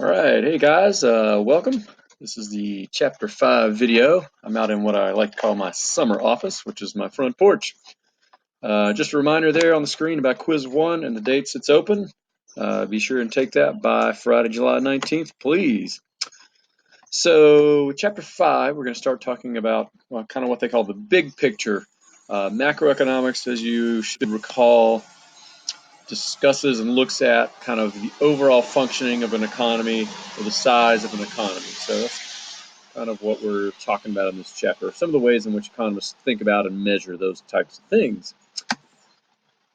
All right, hey guys, welcome. This is the Chapter 5 video. I'm out in what I like to call my summer office, which is my front porch. Just a reminder there on the screen about Quiz 1 and the dates it's open. Be sure and take that by Friday, July 19th, please. So, Chapter 5, we're going to start talking about kind of what they call the big picture. Macroeconomics, as you should recall, discusses and looks at kind of the overall functioning of an economy or the size of an economy. So that's kind of what we're talking about in this chapter. Some of the ways in which economists think about and measure those types of things.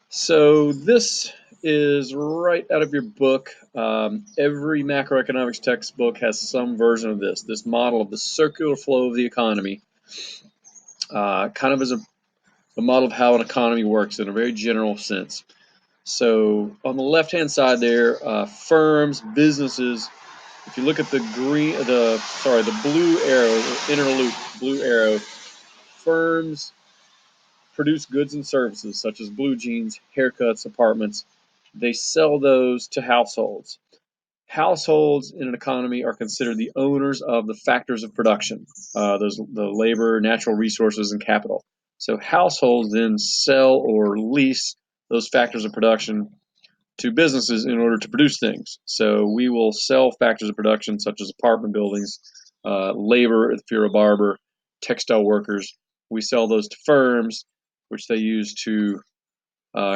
So this is right out of your book. Every macroeconomics textbook has some version of this model of the circular flow of the economy, kind of as a model of how an economy works in a very general sense. So on the left-hand side there, firms, businesses. If you look at the blue arrow, inner loop, blue arrow, firms produce goods and services such as blue jeans, haircuts, apartments. They sell those to households. Households in an economy are considered the owners of the factors of production, the labor, natural resources, and capital. So households then sell or lease those factors of production to businesses in order to produce things. So we will sell factors of production such as apartment buildings, labor if you're a barber, textile workers. We sell those to firms, which they use to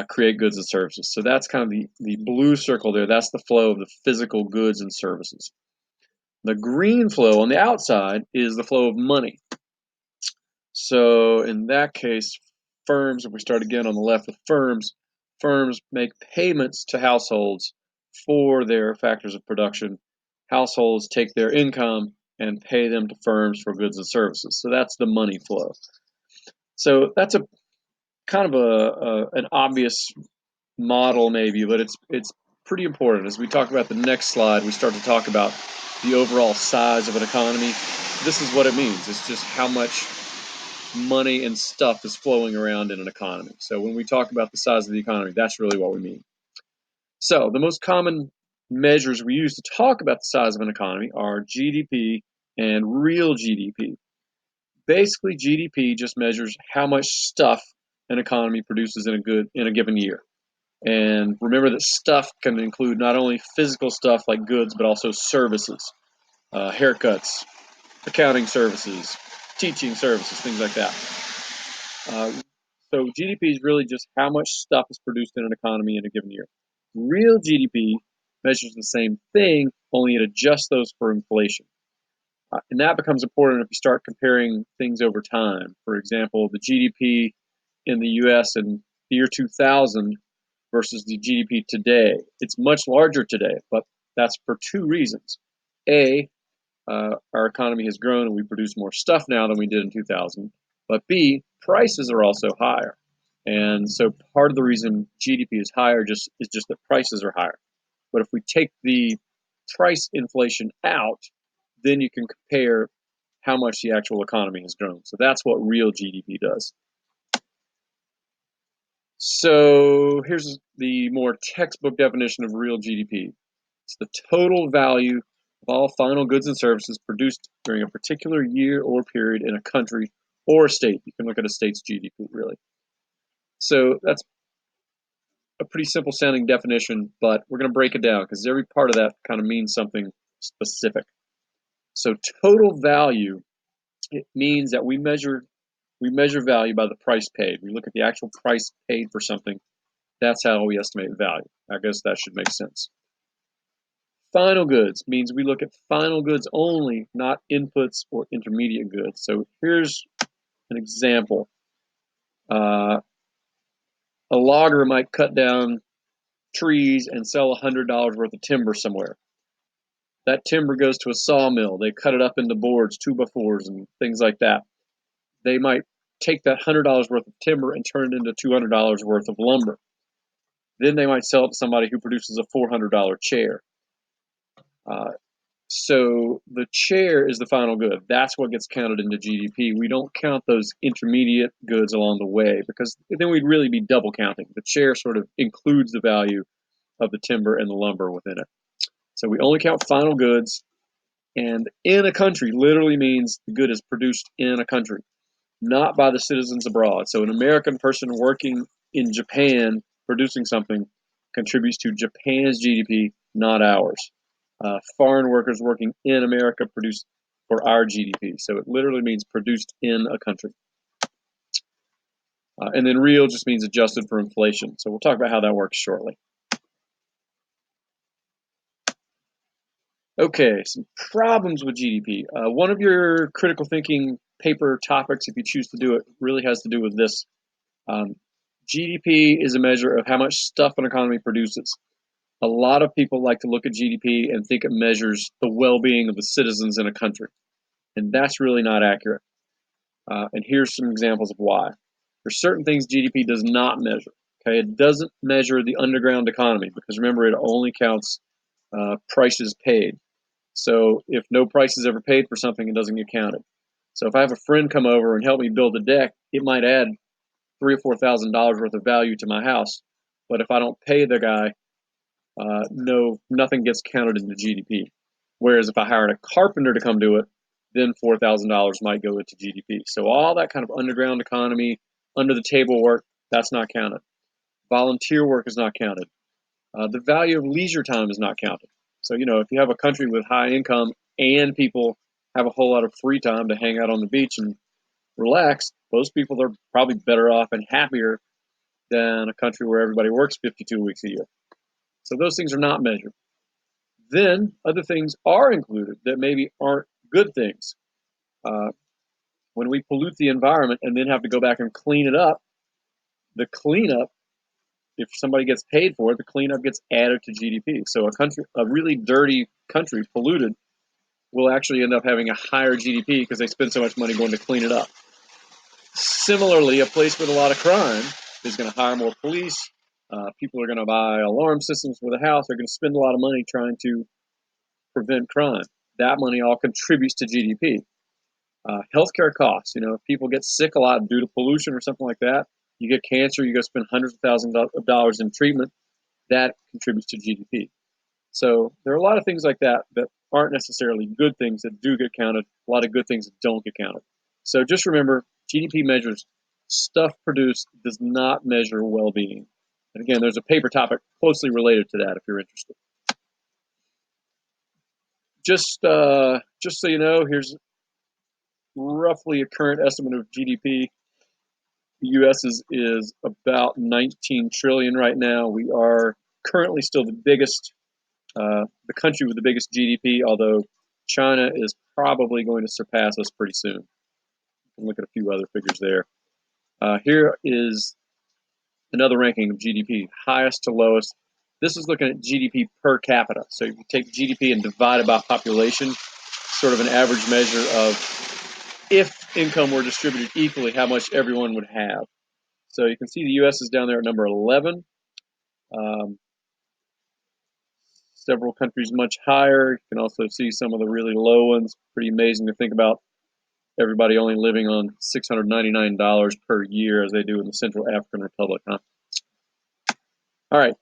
create goods and services. So that's kind of the blue circle there. That's the flow of the physical goods and services. The green flow on the outside is the flow of money. So in that case, firms, if we start again on the left with firms make payments to households for their factors of production. Households take their income and pay them to firms for goods and services. So that's the money flow. So that's a kind of an obvious model maybe, but it's pretty important. As we talk about the next slide, we start to talk about the overall size of an economy. This is what it means. It's just how much money and stuff is flowing around in an economy. So when we talk about the size of the economy, that's really what we mean. So the most common measures we use to talk about the size of an economy are GDP and real GDP. Basically, GDP just measures how much stuff an economy produces in a given year. And remember that stuff can include not only physical stuff like goods, but also services, haircuts, accounting services, teaching services, things like that. So GDP is really just how much stuff is produced in an economy in a given year. Real GDP measures the same thing, only it adjusts those for inflation. And that becomes important if you start comparing things over time. For example, the GDP in the US in the year 2000 versus the GDP today. It's much larger today, but that's for two reasons. A, our economy has grown and we produce more stuff now than we did in 2000. But B, prices are also higher. And so part of the reason GDP is higher is just that prices are higher. But if we take the price inflation out, then you can compare how much the actual economy has grown. So that's what real GDP does. So here's the more textbook definition of real GDP. It's the total value of all final goods and services produced during a particular year or period in a country or a state. You can look at a state's GDP, really. So that's a pretty simple sounding definition, but we're going to break it down because every part of that kind of means something specific. So total value, it means that we measure value by the price paid. We look at the actual price paid for something. That's how we estimate value. I guess that should make sense. Final goods means we look at final goods only, not inputs or intermediate goods. So here's an example. A logger might cut down trees and sell $100 worth of timber somewhere. That timber goes to a sawmill. They cut it up into boards, 2x4s, and things like that. They might take that $100 worth of timber and turn it into $200 worth of lumber. Then they might sell it to somebody who produces a $400 chair. So the chair is the final good. That's what gets counted into GDP. We don't count those intermediate goods along the way because then we'd really be double counting. The chair sort of includes the value of the timber and the lumber within it. So we only count final goods, and in a country literally means the good is produced in a country, not by the citizens abroad. So an American person working in Japan producing something contributes to Japan's GDP, not ours. Foreign workers working in America produce for our GDP. So it literally means produced in a country. And then real just means adjusted for inflation. So we'll talk about how that works shortly. Okay, some problems with GDP. One of your critical thinking paper topics, if you choose to do it, really has to do with this. GDP is a measure of how much stuff an economy produces. A lot of people like to look at GDP and think it measures the well-being of the citizens in a country, and that's really not accurate. And here's some examples of why. There's certain things GDP does not measure. Okay, it doesn't measure the underground economy because remember, it only counts prices paid. So if no price is ever paid for something, it doesn't get counted. So if I have a friend come over and help me build a deck, it might add $3,000 or $4,000 worth of value to my house. But if I don't pay the guy, nothing gets counted in the GDP. Whereas if I hired a carpenter to come do it, then $4,000 might go into GDP. So all that kind of underground economy, under the table work, that's not counted. Volunteer work is not counted. The value of leisure time is not counted. So, if you have a country with high income and people have a whole lot of free time to hang out on the beach and relax, those people are probably better off and happier than a country where everybody works 52 weeks a year. So those things are not measured. Then other things are included that maybe aren't good things. When we pollute the environment and then have to go back and clean it up, the cleanup, if somebody gets paid for it, the cleanup gets added to GDP. So a really dirty country, polluted, will actually end up having a higher GDP because they spend so much money going to clean it up. Similarly, a place with a lot of crime is going to hire more police. People are going to buy alarm systems for the house. They're going to spend a lot of money trying to prevent crime. That money all contributes to GDP. Healthcare costs, if people get sick a lot due to pollution or something like that, you get cancer, you go spend hundreds of thousands of dollars in treatment, that contributes to GDP. So there are a lot of things like that that aren't necessarily good things that do get counted, a lot of good things that don't get counted. So just remember, GDP measures stuff produced, does not measure well-being. And again, there's a paper topic closely related to that if you're interested. Just so you know, here's roughly a current estimate of GDP. The U.S. is about 19 trillion right now. We are currently still the country with the biggest GDP, although China is probably going to surpass us pretty soon. You can look at a few other figures there. Here is another ranking of GDP, highest to lowest. This is looking at GDP per capita. So if you take GDP and divide it by population, sort of an average measure of if income were distributed equally, how much everyone would have. So you can see the U.S. is down there at number 11. Several countries much higher. You can also see some of the really low ones. Pretty amazing to think about everybody only living on $699 per year as they do in the Central African Republic, huh? All right,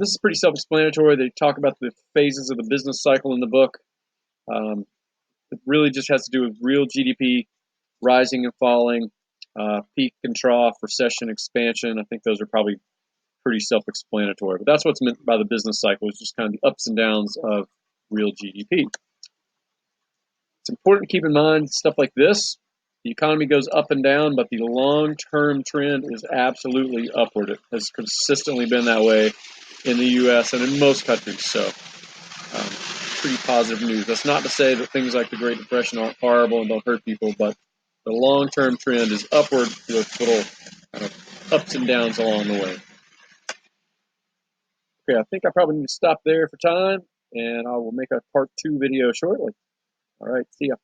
this is pretty self-explanatory. They talk about the phases of the business cycle in the book. It really just has to do with real GDP, rising and falling, peak and trough, recession, expansion. I think those are probably pretty self-explanatory. But that's what's meant by the business cycle, is just kind of the ups and downs of real GDP. It's important to keep in mind stuff like this. The economy goes up and down, but the long-term trend is absolutely upward. It has consistently been that way in the U.S. and in most countries. So pretty positive news. That's not to say that things like the Great Depression aren't horrible and don't hurt people, but the long-term trend is upward with little kind of ups and downs along the way. Okay, I think I probably need to stop there for time, and I will make a part 2 video shortly. All right, see ya.